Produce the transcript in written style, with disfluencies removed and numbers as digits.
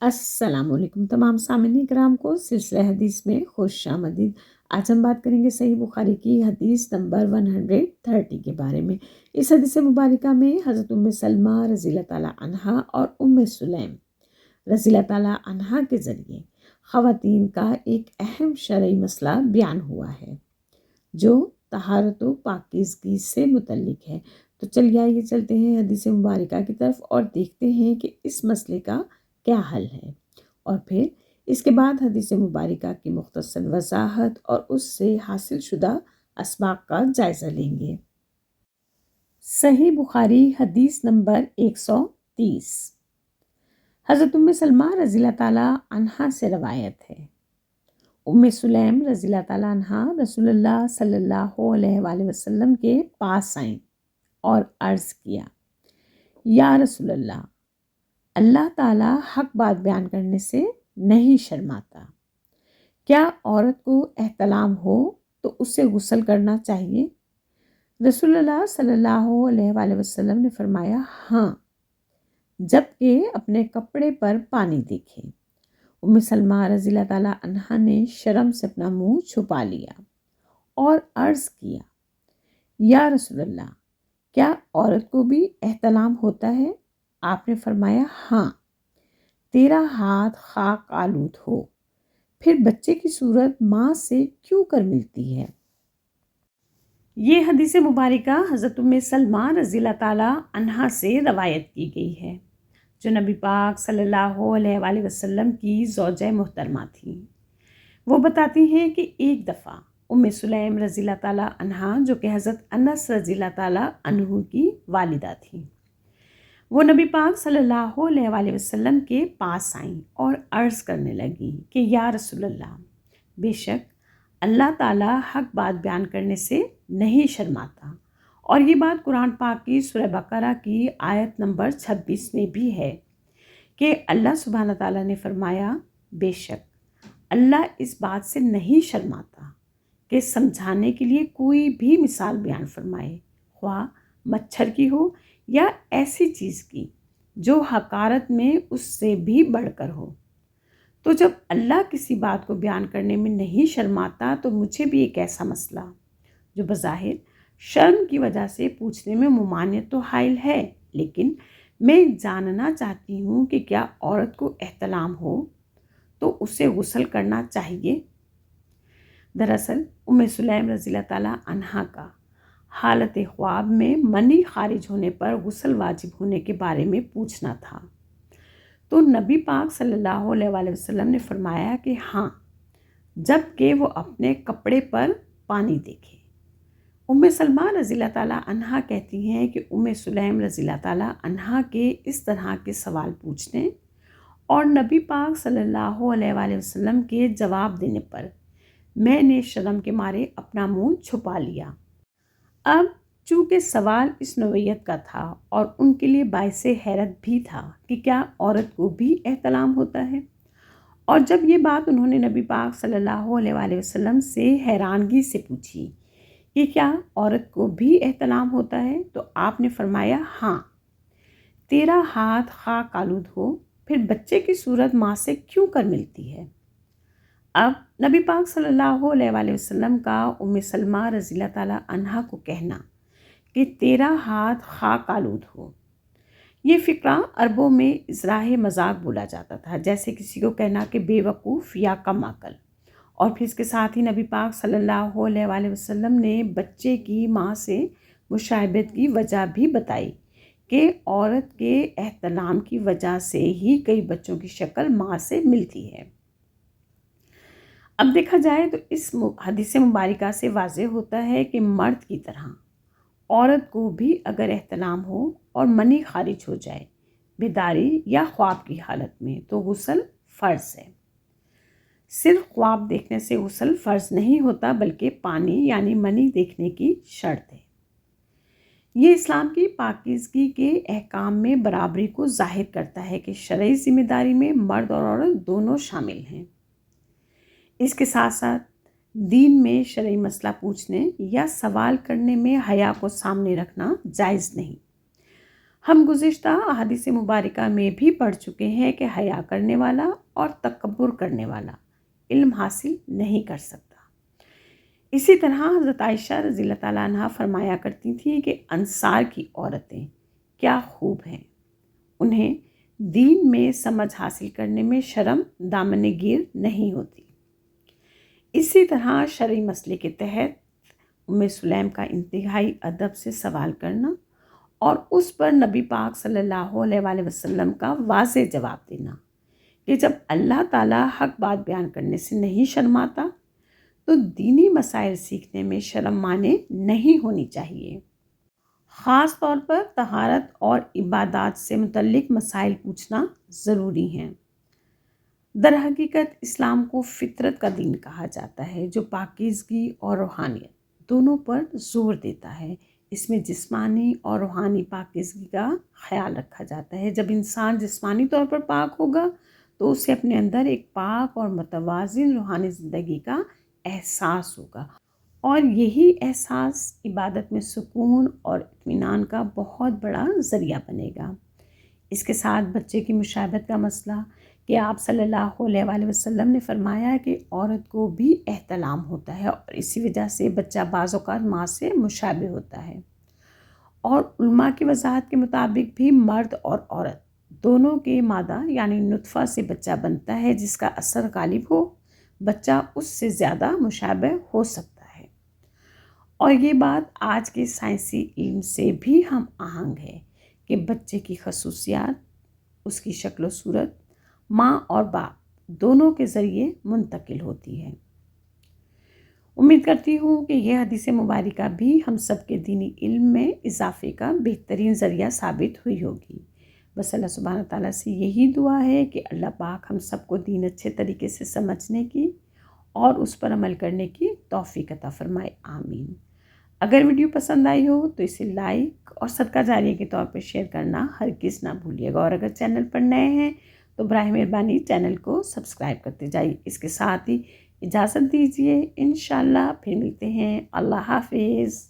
अस्सलाम वालेकुम तमाम सामिन कराम को सिलसिला हदीस में खुश आमदीद। आज हम बात करेंगे सही बुखारी की हदीस नंबर 130 के बारे में। इस हदीस मुबारका में हज़रत उम्मे सलमा रज़ी अल्लाह ताला अन्हा और उम्मे सुलैम रज़ी अल्लाह ताला अन्हा के ज़रिए ख़वातीन का एक अहम शरई मसला बयान हुआ है जो तहारत व पाकीज़गी से मुतल्लिक है। तो चलिए आइए चलते हैं हदीस मुबारका की तरफ और देखते हैं कि इस मसले का क्या हल है, और फिर इसके बाद हदीस मुबारका की मुख्तसर वजाहत और उससे हासिल शुदा असबाब का जायज़ा लेंगे। सही बुखारी हदीस नंबर 130। हज़रत उम्मे सलमा रज़ी अल्लाह ताला अन्हा से रवायत है। उम्मे सुलैम रज़ी अल्लाह ताला अन्हा रसूलुल्लाह सल्लल्लाहु अलैहि वसल्लम के पास आईं और अर्ज़ किया, या रसूलल्लाह, अल्लाह ताला हक बात बयान करने से नहीं शर्माता। क्या औरत को एहतलाम हो तो उसे गुस्ल करना चाहिए? रसूलुल्लाह सल्लल्लाहु अलैहि वसल्लम ने फरमाया, हाँ, जबकि अपने कपड़े पर पानी देखे। उम्मे सलमा रज़ी अल्लाह ताला अन्हा ने शर्म से अपना मुंह छुपा लिया और अर्ज़ किया, या रसूलल्लाह, क्या औरत को भी एहतलाम होता है? आपने फरमाया, हाँ, तेरा हाथ खाक आलूद हो, फिर बच्चे की सूरत माँ से क्यों कर मिलती है? ये हदीस मुबारका हज़रत उम्मे सलमा रज़ी अल्लाह ताला अन्हा से रवायत की गई है, जो नबी पाक सल्लल्लाहु अलैहि वसल्लम की ज़ौजा मोहतरमा थी। वो बताती हैं कि एक दफ़ा उम्मे सुलैम रज़ी अल्लाह ताला अन्हा, जो कि हज़रत अनस रज़ी अल्लाह ताला अन्हु की वालिदा थी, वो नबी पाक सल्लल्लाहु अलैहि वसल्लम के पास आईं और अर्ज़ करने लगी कि या रसूलल्लाह, बेशक अल्लाह ताला हक बात बयान करने से नहीं शर्माता। और ये बात कुरान पाक की सूरह बकरा की आयत नंबर 26 में भी है कि अल्लाह सुब्हान ताला ने फरमाया, बेशक अल्लाह इस बात से नहीं शर्माता कि समझाने के लिए कोई भी मिसाल बयान फरमाए, ख्वाह मच्छर की हो या ऐसी चीज़ की जो हकारत में उससे भी बढ़कर हो। तो जब अल्लाह किसी बात को बयान करने में नहीं शर्माता, तो मुझे भी एक ऐसा मसला जो बज़ाहिर शर्म की वजह से पूछने में मुमानियत तो हाइल है, लेकिन मैं जानना चाहती हूँ कि क्या औरत को एहतलाम हो तो उसे गुस्ल करना चाहिए? दरअसल उम्मे सुलैम रज़ी अल्लाह ताला अन्हा का हालत ख्वाब में मनी खारिज होने पर गुस्ल वाजिब होने के बारे में पूछना था। तो नबी पाक सल्लल्लाहु अलैहि वसल्लम ने फरमाया कि हाँ, जबकि वो अपने कपड़े पर पानी देखे। उम्मे सलमा रज़ी अल्लाह ताला अन्हा कहती हैं कि उम्मे सुलैम रज़ी अल्लाह ताला अन्हा के इस तरह के सवाल पूछने और नबी पाक सल्लल्लाहु अलैहि वसल्लम के जवाब देने पर मैंने शर्म के मारे अपना मुंह छुपा लिया। अब चूँकि सवाल इस नौइयत का था और उनके लिए बाइसे हैरत भी था कि क्या औरत को भी एहतलाम होता है, और जब ये बात उन्होंने नबी पाक सल्लल्लाहु अलैहि वसल्लम से हैरानगी से पूछी कि क्या औरत को भी एहतलाम होता है, तो आपने फरमाया, हाँ, तेरा हाथ खाक आलूद हो, फिर बच्चे की सूरत माँ से क्यों कर मिलती है? अब नबी पाक सल्लल्लाहु अलैहि वसल्लम का उम्मे सलमा रज़ी अल्लाह ताला अन्हा को कहना कि तेरा हाथ खाक आलूद हो, ये फ़िक्रा अरबों में इज़राह मजाक बोला जाता था, जैसे किसी को कहना कि बेवकूफ़ या कम अकल। और फिर इसके साथ ही नबी पाक सल्लल्लाहु अलैहि वसल्लम ने बच्चे की माँ से मुशाहिबत की वजह भी बताई कि औरत के एहतलाम की वजह से ही कई बच्चों की शक्ल माँ से मिलती है। अब देखा जाए तो इस हदीस मुबारका से वाज़ेह होता है कि मर्द की तरह औरत को भी अगर एहतलाम हो और मनी खारिज हो जाए बेदारी या ख्वाब की हालत में, तो गुस्ल फ़र्ज़ है। सिर्फ ख्वाब देखने से गुस्ल फ़र्ज़ नहीं होता, बल्कि पानी यानी मनी देखने की शर्त है। ये इस्लाम की पाकीज़गी के अहकाम में बराबरी को ज़ाहिर करता है कि शरई ज़िम्मेदारी में मर्द और औरत दोनों शामिल हैं। इसके साथ साथ दीन में शरई मसला पूछने या सवाल करने में हया को सामने रखना जायज़ नहीं। ہم گزشتہ احادیث مبارکہ میں بھی پڑھ چکے ہیں کہ حیا کرنے والا اور تکبر کرنے والا علم حاصل نہیں کر سکتا۔ اسی طرح حضرت عائشہ رضی اللہ تعالیٰ عنہ فرمایا کرتی تھیں کہ انصار کی عورتیں کیا خوب ہیں، انہیں دین میں سمجھ حاصل کرنے میں شرم دامن گیر نہیں ہوتی۔ اسی طرح شرعی مسئلے کے تحت ام سلیم کا انتہائی ادب سے سوال کرنا اور اس پر نبی پاک صلی اللہ علیہ وآلہ وسلم کا واضح جواب دینا کہ جب اللہ تعالیٰ حق بات بیان کرنے سے نہیں شرماتا تو دینی مسائل سیکھنے میں شرم مانے نہیں ہونی چاہیے۔ خاص طور پر طہارت اور عبادات سے متعلق مسائل پوچھنا ضروری ہیں۔ در حقیقت اسلام کو فطرت کا دین کہا جاتا ہے جو پاکیزگی اور روحانیت دونوں پر زور دیتا ہے۔ اس میں جسمانی اور روحانی پاکیزگی کا خیال رکھا جاتا ہے۔ جب انسان جسمانی طور پر پاک ہوگا تو اسے اپنے اندر ایک پاک اور متوازن روحانی زندگی کا احساس ہوگا، اور یہی احساس عبادت میں سکون اور اطمینان کا بہت بڑا ذریعہ بنے گا۔ اس کے ساتھ بچے کی مشابہت کا مسئلہ کہ آپ صلی اللہ علیہ وآلہ وسلم نے فرمایا کہ عورت کو بھی احتلام ہوتا ہے اور اسی وجہ سے بچہ بعض اوقات ماں سے مشابہ ہوتا ہے، اور علماء کی وضاحت کے مطابق بھی مرد اور عورت دونوں کے مادہ یعنی نطفہ سے بچہ بنتا ہے، جس کا اثر غالب ہو بچہ اس سے زیادہ مشابہ ہو سکتا ہے۔ اور یہ بات آج کے سائنسی علم سے بھی ہم آہنگ ہے کہ بچے کی خصوصیات اس کی شکل و صورت ماں اور باپ دونوں کے ذریعے منتقل ہوتی ہے۔ امید کرتی ہوں کہ یہ حدیث مبارکہ بھی ہم سب کے دینی علم میں اضافے کا بہترین ذریعہ ثابت ہوئی ہوگی۔ بس اللہ سبحانہ تعالیٰ سے یہی دعا ہے کہ اللہ پاک ہم سب کو دین اچھے طریقے سے سمجھنے کی اور اس پر عمل کرنے کی توفیق عطا فرمائے، آمین۔ اگر ویڈیو پسند آئی ہو تو اسے لائک اور صدقہ جاریہ کے طور پر شیئر کرنا ہرگز نہ بھولیے گا، اور اگر چینل پر نئے ہیں تو براہ مہربانی چینل کو سبسکرائب کرتے جائیے۔ اس کے ساتھ ہی اجازت دیجیے، انشاءاللہ پھر ملتے ہیں۔ اللہ حافظ۔